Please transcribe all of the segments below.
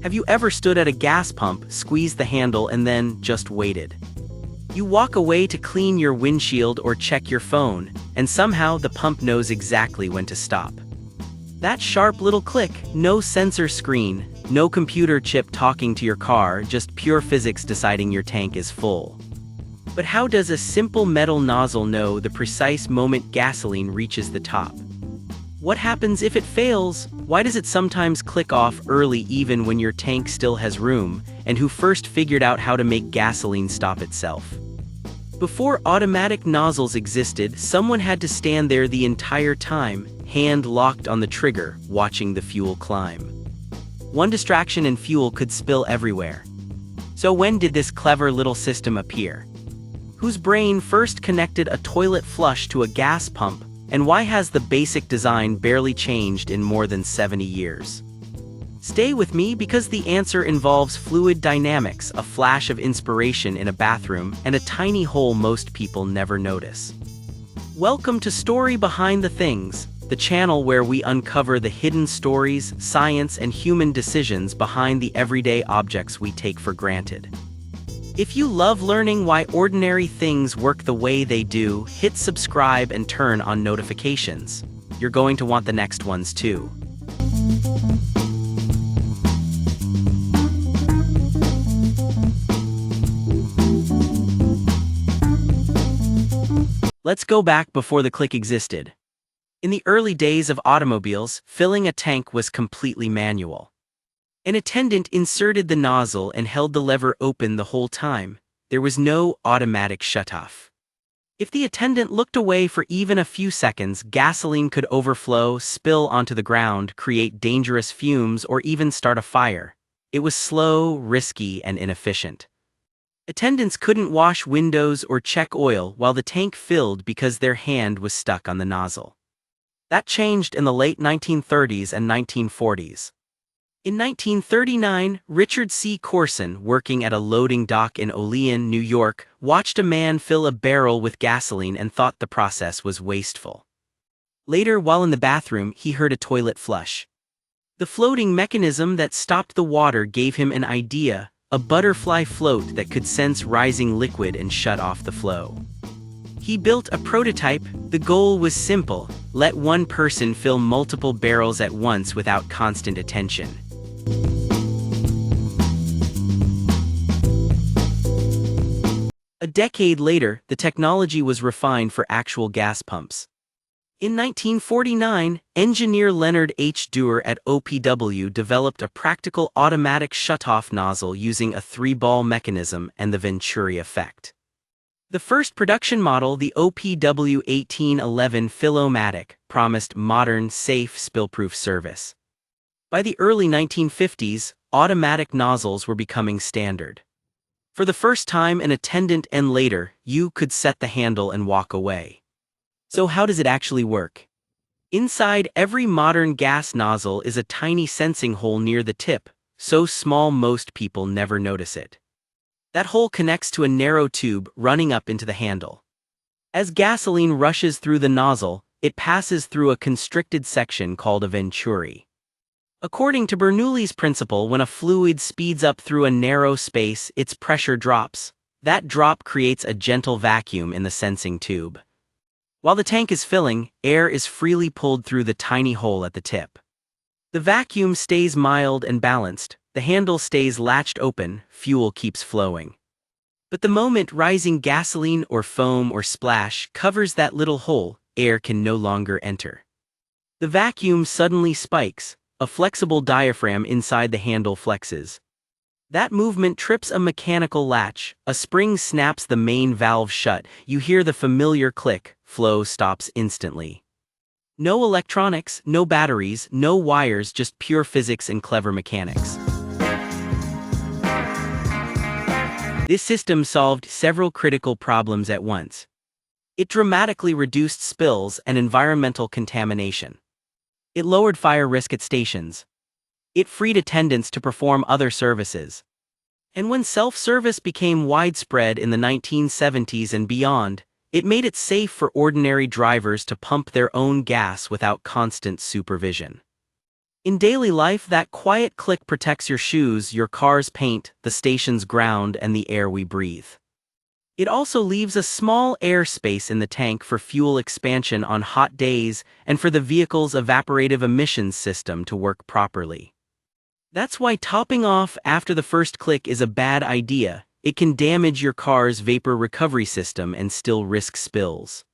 Have you ever stood at a gas pump, squeezed the handle, and then just waited? You walk away to clean your windshield or check your phone, and somehow the pump knows exactly when to stop. That sharp little click, no sensor screen, no computer chip talking to your car, just pure physics deciding your tank is full. But how does a simple metal nozzle know the precise moment gasoline reaches the top? What happens if it fails? Why does it sometimes click off early even when your tank still has room? And who first figured out how to make gasoline stop itself? Before automatic nozzles existed, someone had to stand there the entire time, hand locked on the trigger, watching the fuel climb. One distraction and fuel could spill everywhere. So when did this clever little system appear? Whose brain first connected a toilet flush to a gas pump? And why has the basic design barely changed in more than 70 years? Stay with me because the answer involves fluid dynamics, a flash of inspiration in a bathroom, and a tiny hole most people never notice. Welcome to Story Behind the Things, the channel where we uncover the hidden stories, science, and human decisions behind the everyday objects we take for granted. If you love learning why ordinary things work the way they do, hit subscribe and turn on notifications. You're going to want the next ones too. Let's go back before the click existed. In the early days of automobiles, filling a tank was completely manual. An attendant inserted the nozzle and held the lever open the whole time. There was no automatic shutoff. If the attendant looked away for even a few seconds, gasoline could overflow, spill onto the ground, create dangerous fumes, or even start a fire. It was slow, risky, and inefficient. Attendants couldn't wash windows or check oil while the tank filled because their hand was stuck on the nozzle. That changed in the late 1930s and 1940s. In 1939, Richard C. Corson, working at a loading dock in Olean, New York, watched a man fill a barrel with gasoline and thought the process was wasteful. Later, while in the bathroom, he heard a toilet flush. The floating mechanism that stopped the water gave him an idea, a butterfly float that could sense rising liquid and shut off the flow. He built a prototype. The goal was simple: let one person fill multiple barrels at once without constant attention. A decade later, the technology was refined for actual gas pumps. In 1949, engineer Leonard H. Duerr at OPW developed a practical automatic shutoff nozzle using a 3-ball mechanism and the Venturi effect. The first production model, the OPW 1811 Fill-O-Matic, promised modern, safe, spill-proof service. By the early 1950s, automatic nozzles were becoming standard. For the first time, an attendant and later, you could set the handle and walk away. So how does it actually work? Inside every modern gas nozzle is a tiny sensing hole near the tip, so small most people never notice it. That hole connects to a narrow tube running up into the handle. As gasoline rushes through the nozzle, it passes through a constricted section called a Venturi. According to Bernoulli's principle, when a fluid speeds up through a narrow space, its pressure drops. That drop creates a gentle vacuum in the sensing tube. While the tank is filling, air is freely pulled through the tiny hole at the tip. The vacuum stays mild and balanced, the handle stays latched open, fuel keeps flowing. But the moment rising gasoline or foam or splash covers that little hole, air can no longer enter. The vacuum suddenly spikes. A flexible diaphragm inside the handle flexes. That movement trips a mechanical latch, a spring snaps the main valve shut, you hear the familiar click, flow stops instantly. No electronics, no batteries, no wires, just pure physics and clever mechanics. This system solved several critical problems at once. It dramatically reduced spills and environmental contamination. It lowered fire risk at stations. It freed attendants to perform other services. And when self-service became widespread in the 1970s and beyond, it made it safe for ordinary drivers to pump their own gas without constant supervision. In daily life, that quiet click protects your shoes, your car's paint, the station's ground, and the air we breathe. It also leaves a small air space in the tank for fuel expansion on hot days and for the vehicle's evaporative emissions system to work properly. That's why topping off after the first click is a bad idea. It can damage your car's vapor recovery system and still risk spills.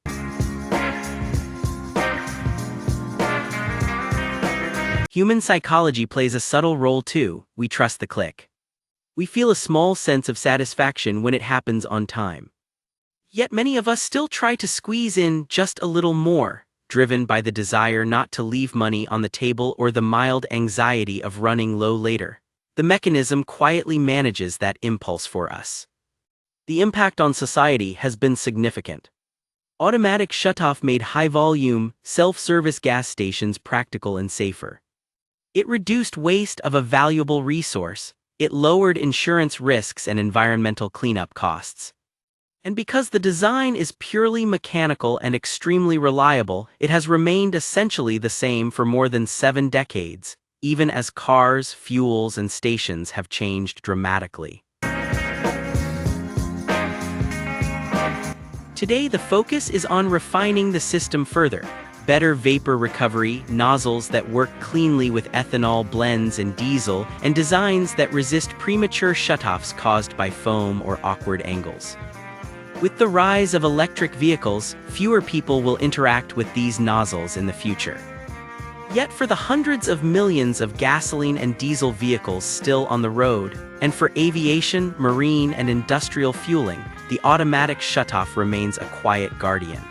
Human psychology plays a subtle role too. We trust the click. We feel a small sense of satisfaction when it happens on time. Yet many of us still try to squeeze in just a little more, driven by the desire not to leave money on the table or the mild anxiety of running low later. The mechanism quietly manages that impulse for us. The impact on society has been significant. Automatic shutoff made high-volume, self-service gas stations practical and safer. It reduced waste of a valuable resource. It lowered insurance risks and environmental cleanup costs. And because the design is purely mechanical and extremely reliable, it has remained essentially the same for more than 7 decades, even as cars, fuels, and stations have changed dramatically. Today, the focus is on refining the system further. Better vapor recovery, nozzles that work cleanly with ethanol blends and diesel, and designs that resist premature shutoffs caused by foam or awkward angles. With the rise of electric vehicles, fewer people will interact with these nozzles in the future. Yet for the hundreds of millions of gasoline and diesel vehicles still on the road, and for aviation, marine, and industrial fueling, the automatic shutoff remains a quiet guardian.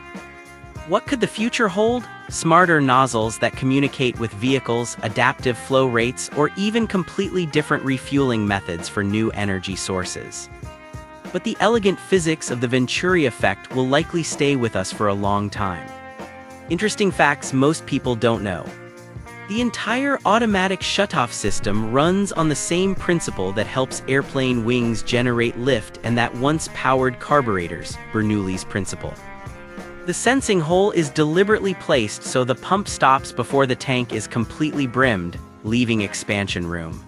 What could the future hold? Smarter nozzles that communicate with vehicles, adaptive flow rates, or even completely different refueling methods for new energy sources. But the elegant physics of the Venturi effect will likely stay with us for a long time. Interesting facts most people don't know. The entire automatic shutoff system runs on the same principle that helps airplane wings generate lift and that once powered carburetors, Bernoulli's principle. The sensing hole is deliberately placed so the pump stops before the tank is completely brimmed, leaving expansion room.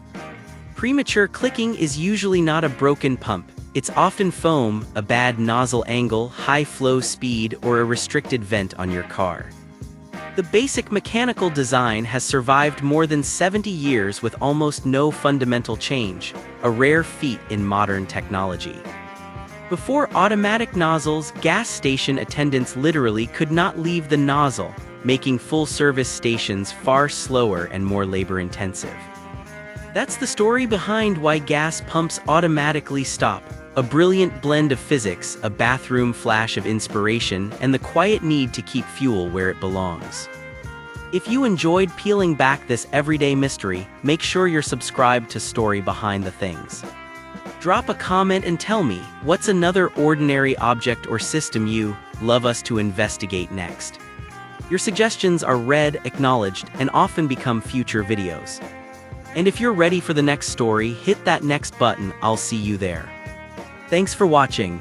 Premature clicking is usually not a broken pump. It's often foam, a bad nozzle angle, high flow speed, or a restricted vent on your car. The basic mechanical design has survived more than 70 years with almost no fundamental change, a rare feat in modern technology. Before automatic nozzles, gas station attendants literally could not leave the nozzle, making full-service stations far slower and more labor-intensive. That's the story behind why gas pumps automatically stop. A brilliant blend of physics, a bathroom flash of inspiration, and the quiet need to keep fuel where it belongs. If you enjoyed peeling back this everyday mystery, make sure you're subscribed to Story Behind the Things. Drop a comment and tell me, what's another ordinary object or system you love us to investigate next? Your suggestions are read, acknowledged, and often become future videos. And if you're ready for the next story, hit that next button. I'll see you there. Thanks for watching.